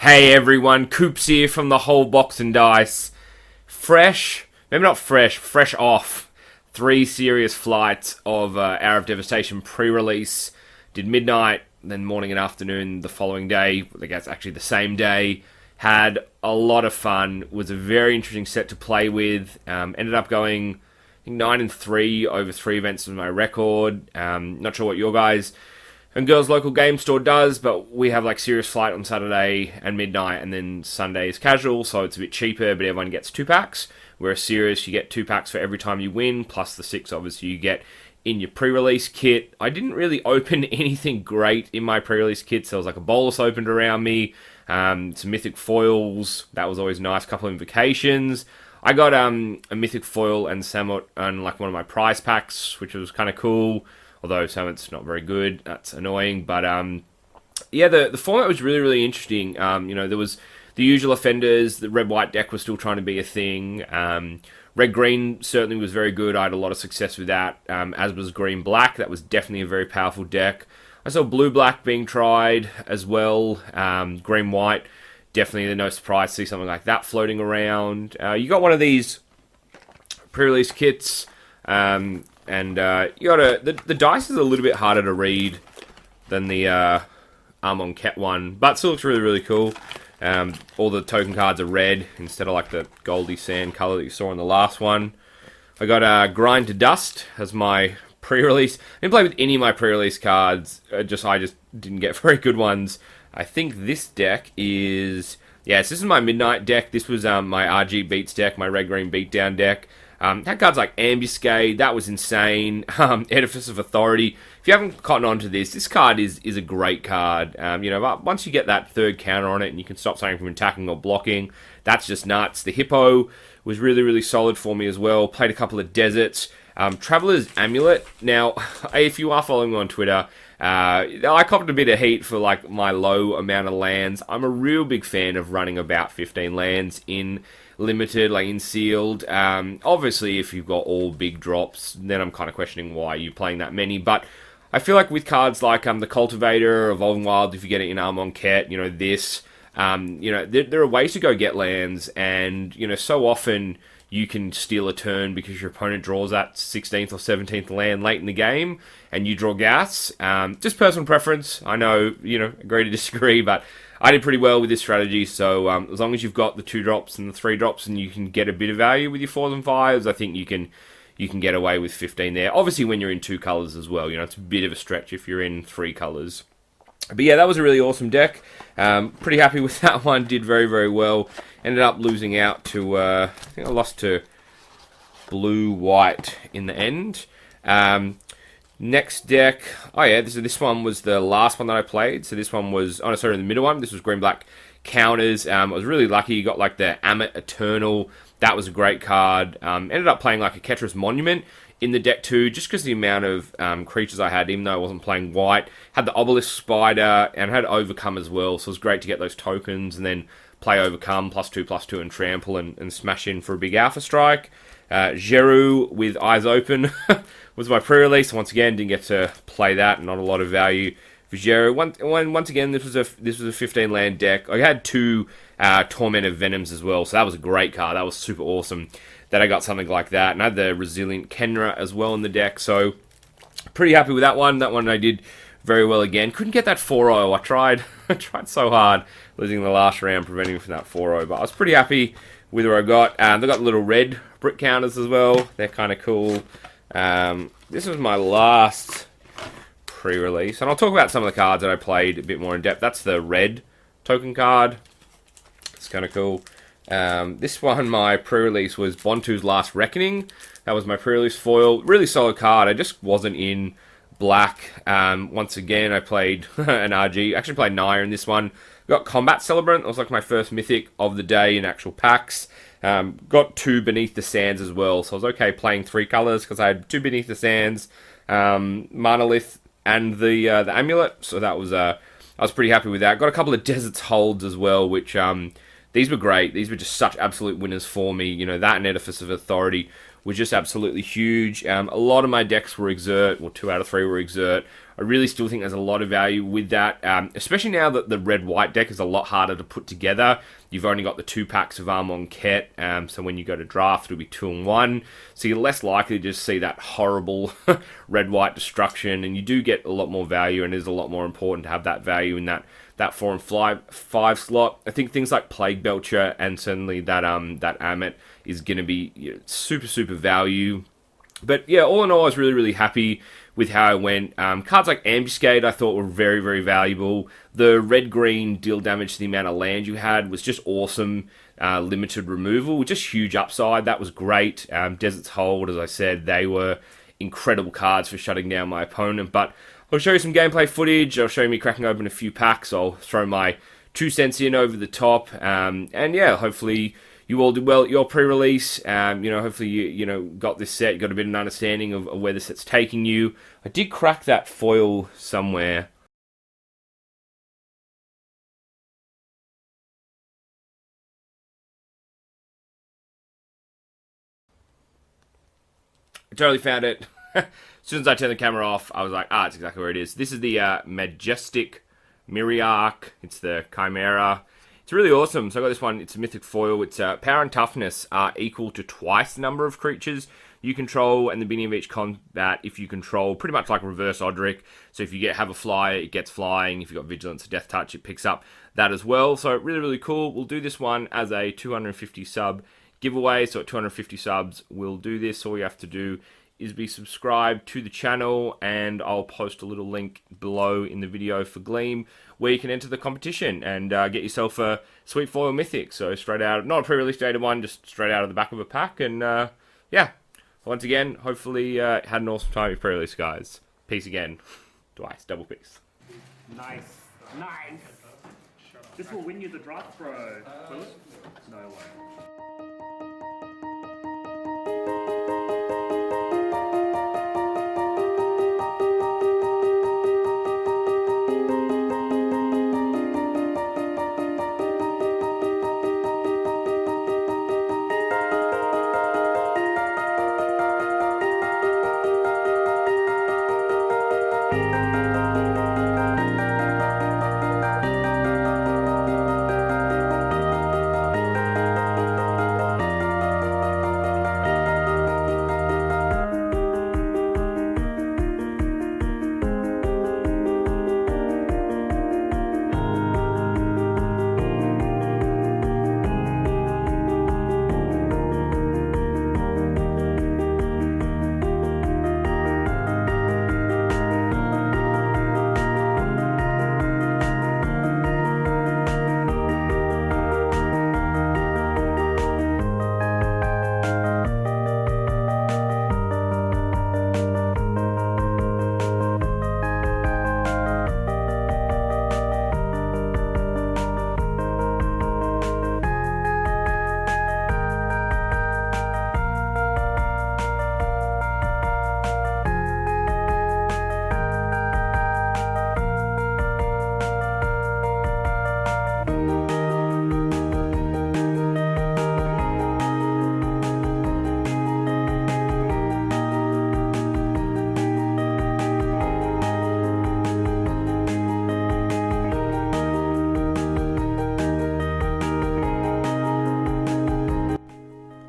Hey everyone, Coops here from the whole box and dice. Maybe not fresh off 3 serious flights of Hour of Devestation pre-release. Did midnight, then morning and afternoon the following day. I guess actually the same day. Had a lot of fun. Was a very interesting set to play with. Ended up going, I think 9-3 over 3 events was my record. Not sure what your guys and girls' local game store does, but we have like Serious Flight on Saturday and midnight, and then Sunday is casual, so it's a bit cheaper, but everyone gets 2 packs. Whereas Serious, you get 2 packs for every time you win, plus the 6 obviously you get in your pre-release kit. I didn't really open anything great in my pre-release kit, so there was like a bolus opened around me, some mythic foils, that was always nice, couple of invocations. I got a mythic foil and Samut on like one of my prize packs, which was kind of cool. Although Samut's not very good, that's annoying. But yeah, the format was really interesting. There was the usual offenders. The red-white deck was still trying to be a thing. Red-green certainly was very good. I had a lot of success with that, as was green-black. That was definitely a very powerful deck. I saw blue-black being tried as well. Green-white, definitely no surprise to see something like that floating around. You got one of these pre-release kits. And you gotta the dice is a little bit harder to read than the Armon Ket one, but still looks really cool. All the token cards are red instead of like the goldy sand color that you saw in the last one. I got Grind to Dust as my pre-release. I didn't play with any of my pre-release cards. I just didn't get very good ones. I think this deck is this is my midnight deck. This was my RG Beats deck, my red green beatdown deck. Had cards like Ambuscade, that was insane. Edifice of Authority. If you haven't cottoned on to this card is a great card. But once you get that third counter on it and you can stop something from attacking or blocking, that's just nuts. The Hippo was really solid for me as well. Played a couple of deserts. Traveler's Amulet. Now, if you are following me on Twitter, I copped a bit of heat for like my low amount of lands. I'm a real big fan of running about 15 lands in limited, like in sealed. Obviously, if you've got all big drops, then I'm kind of questioning why you're playing that many. But I feel like with cards like the Cultivator, Evolving Wild, if you get it in Armon Ket, this, there are ways to go get lands, and so often you can steal a turn because your opponent draws that 16th or 17th land late in the game, and you draw gas. Just personal preference. I know, agree to disagree, but I did pretty well with this strategy, so as long as you've got the 2 drops and the 3 drops and you can get a bit of value with your 4s and 5s, I think you can get away with 15 there. Obviously, when you're in 2 colours as well, it's a bit of a stretch if you're in 3 colours. But yeah, that was a really awesome deck. Pretty happy with that one, did very well. Ended up losing out to, I think I lost to blue-white in the end. Next deck, this one was the last one that I played. So this one was, the middle one. This was green-black counters. I was really lucky. You got like the Amit Eternal. That was a great card. Ended up playing like a Ketra's Monument in the deck too, just because the amount of creatures I had, even though I wasn't playing white. Had the Obelisk Spider and had Overcome as well. So it was great to get those tokens and then play Overcome, +2/+2 and Trample and smash in for a big Alpha Strike. Geru with Eyes Open was my pre-release. Once again, didn't get to play that. Not a lot of value for Geru. Once again, this was a 15 land deck. I had 2 Torment of Venoms as well, so that was a great card. That was super awesome that I got something like that. And I had the Resilient Kenra as well in the deck, so pretty happy with that one. That one I did very well again. Couldn't get that 4-0. I tried so hard, losing the last round, preventing me from that 4-0, but I was pretty happy with what I got. They got little red brick counters as well. They're kind of cool. This was my last pre-release, and I'll talk about some of the cards that I played a bit more in depth. That's the red token card. It's kind of cool. This one, my pre-release was Bontu's Last Reckoning. That was my pre-release foil. Really solid card. I just wasn't in black. Once again, I played an RG. Actually played Naya in this one. Got Combat Celebrant. It was like my first mythic of the day in actual packs. Got 2 Beneath the Sands as well, so I was okay playing 3 colours because I had 2 Beneath the Sands, Monolith, and the Amulet. So that was I was pretty happy with that. Got a couple of Deserts Holds as well, which these were great. These were just such absolute winners for me. That and Edifice of Authority was just absolutely huge. A lot of my decks were Exert, well 2 out of 3 were Exert. I really still think there's a lot of value with that, especially now that the red-white deck is a lot harder to put together. You've only got the 2 packs of Armon Ket, so when you go to draft, it'll be 2 and 1. So you're less likely to just see that horrible red-white destruction, and you do get a lot more value, and it is a lot more important to have that value in that 4 and 5 slot. I think things like Plague Belcher and certainly that Amit is going to be super value. But yeah, all in all, I was really happy with how it went. Cards like Ambuscade I thought were very valuable. The red-green deal damage to the amount of land you had was just awesome. Limited removal, just huge upside. That was great. Desert's Hold, as I said, they were incredible cards for shutting down my opponent. But I'll show you some gameplay footage. I'll show you me cracking open a few packs. I'll throw my 2 cents in over the top. And yeah, hopefully you all did well at your pre-release. Hopefully you got this set, got a bit of an understanding of where the set's taking you. I did crack that foil somewhere. I totally found it. As soon as I turned the camera off, I was like, it's exactly where it is. This is the Majestic Miriarch. It's the Chimera. It's really awesome. So I got this one. It's a mythic foil. It's power and toughness are equal to twice the number of creatures you control, and the beginning of each combat, if you control, pretty much like reverse Odric. So if you have a flyer, it gets flying. If you've got vigilance or death touch, it picks up that as well. So really cool. We'll do this one as a 250 sub giveaway. So at 250 subs, we'll do this. All you have to do is be subscribed to the channel, and I'll post a little link below in the video for Gleam where you can enter the competition and get yourself a sweet foil mythic. So straight out, not a pre-release data one, just straight out of the back of a pack. And yeah, once again, hopefully had an awesome time with pre-release, guys. Peace again. Twice, double peace. Nice. This will win you the draft, bro. Will it? No way.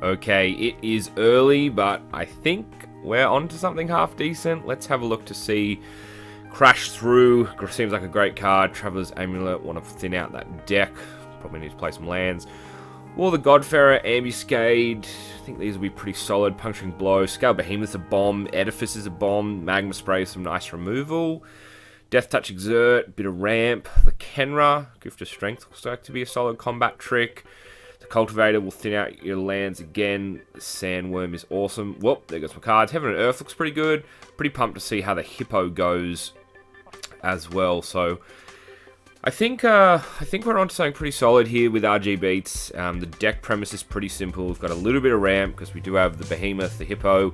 Okay, it is early, but I think we're onto something half decent. Let's have a look to see. Crash Through seems like a great card. Traveler's Amulet, want to thin out that deck. Probably need to play some lands. War the Godfarer, Ambuscade. I think these will be pretty solid. Puncturing Blow, Scale Behemoth's a bomb. Edifice is a bomb. Magma Spray, some nice removal. Death Touch Exert, bit of ramp. The Kenra, Gift of Strength, looks like to be a solid combat trick. The Cultivator will thin out your lands again. The Sandworm is awesome. Whoop, there goes my cards. Heaven and Earth looks pretty good. Pretty pumped to see how the Hippo goes as well. So I think we're onto something pretty solid here with RG Beats. The deck premise is pretty simple. We've got a little bit of ramp because we do have the Behemoth, the Hippo,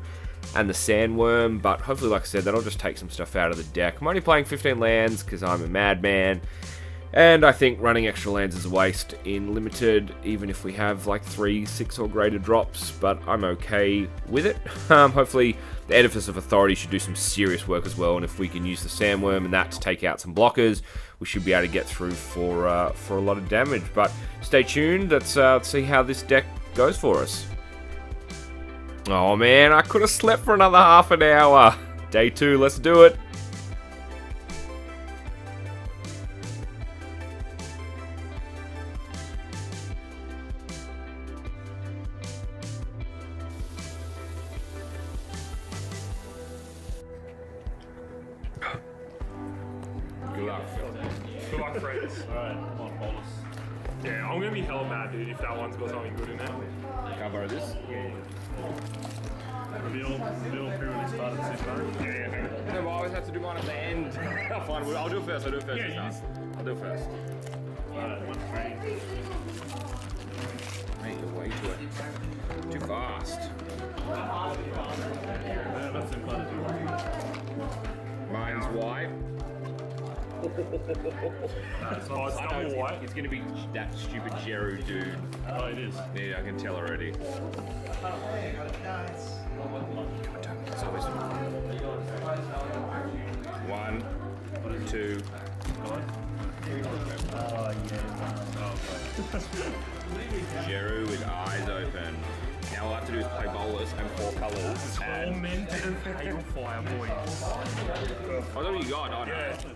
and the Sandworm, but hopefully, like I said, that'll just take some stuff out of the deck. I'm only playing 15 lands because I'm a madman. And I think running extra lands is a waste in Limited, even if we have like 3, 6 or greater drops, but I'm okay with it. Hopefully the Edifice of Authority should do some serious work as well, and if we can use the Sandworm and that to take out some blockers, we should be able to get through for a lot of damage. But stay tuned, let's see how this deck goes for us. Oh man, I could have slept for another half an hour. Day 2, let's do it. Good luck, friends. Alright, come on, hold us. Yeah, I'm gonna be hella mad, dude, if that one's got something good in it. Can I borrow this? Yeah. Reveal pre-release started this time. Yeah. No, I always have to do mine at the end. Fine, I'll do it first. I'll do it first. Yeah, I'll do it first. Alright, 1 3. Mate, you're way too fast. Yeah, that's simple to do. Mine's white. It's double white. It's gonna be that stupid Jeru dude. Oh, it is. Yeah, I can tell already. It's always 1, 2. Jeru with eyes open. Now all I have to do is play bowlers and 4 colours. Tormented Hailfire, boys. Oh, what do you got? I don't know.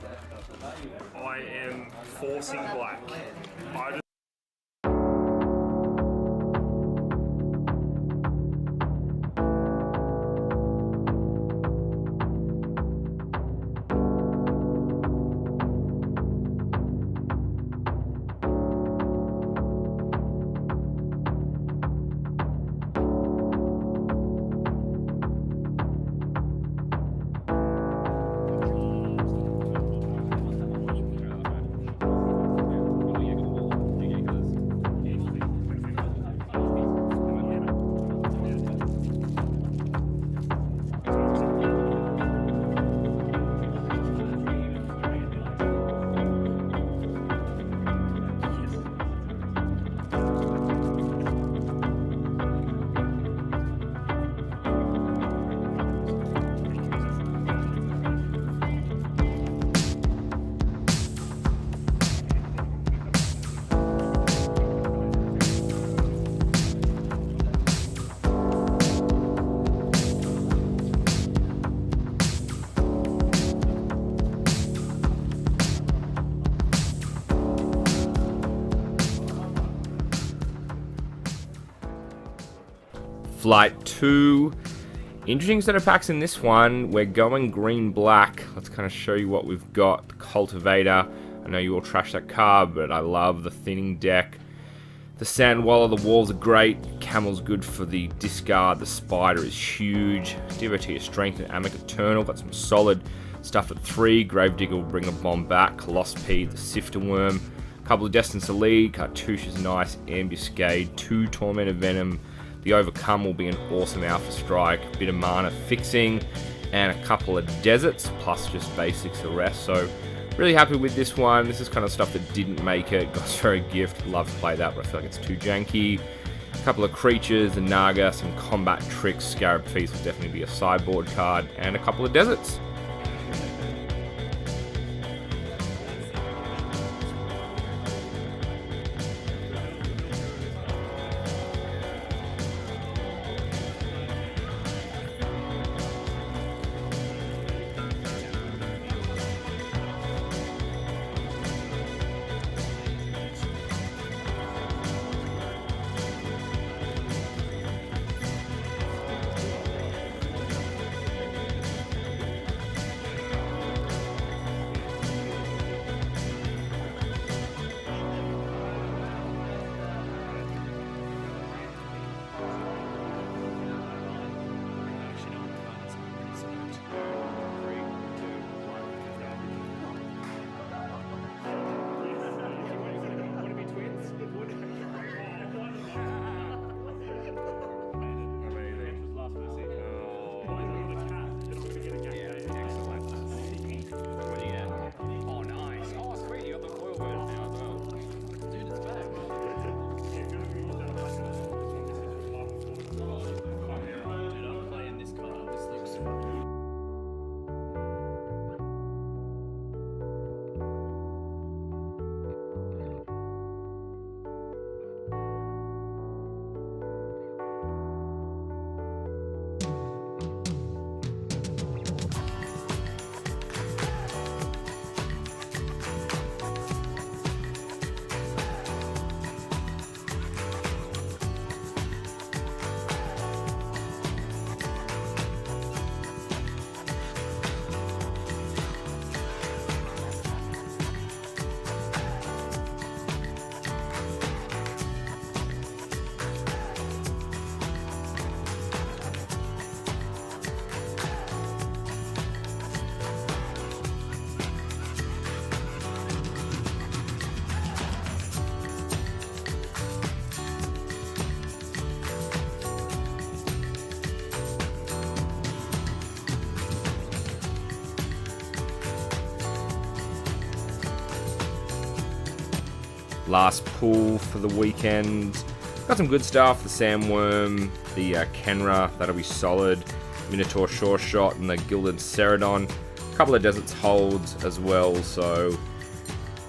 I am forcing black. I just Flight 2. Interesting set of packs in this one. We're going green-black. Let's kind of show you what we've got. Cultivator. I know you all trash that card, but I love the thinning deck. The Sandwaller, the walls are great. Camel's good for the discard. The Spider is huge. Devastation, Strength, and Amic Eternal. Got some solid stuff at 3. Gravedigger will bring a bomb back. Colospede, the Sifter Worm. A couple of Destined to Lead. Cartouche is nice. Ambuscade. 2 Tormented Venom. The Overcome will be an awesome Alpha Strike. A bit of mana fixing. And a couple of Deserts, plus just basics the rest. So, really happy with this one. This is kind of stuff that didn't make it. Gosfairy Gift, love to play that, but I feel like it's too janky. A couple of creatures, the Naga, some combat tricks. Scarab Feast will definitely be a sideboard card. And a couple of Deserts. last pull for the weekend. Got some good stuff, the Sandworm, the Kenra, that'll be solid. Minotaur Sure Shot and the Gilded Ceradon. A couple of Deserts holds as well, so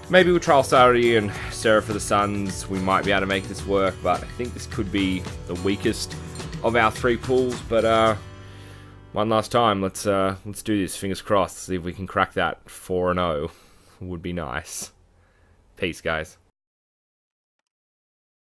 maybe we'll trial Saturday and Seraph for the Suns. We might be able to make this work, but I think this could be the weakest of our 3 pools. But one last time, let's do this. Fingers crossed. See if we can crack that 4-0. Would be nice. Peace, guys.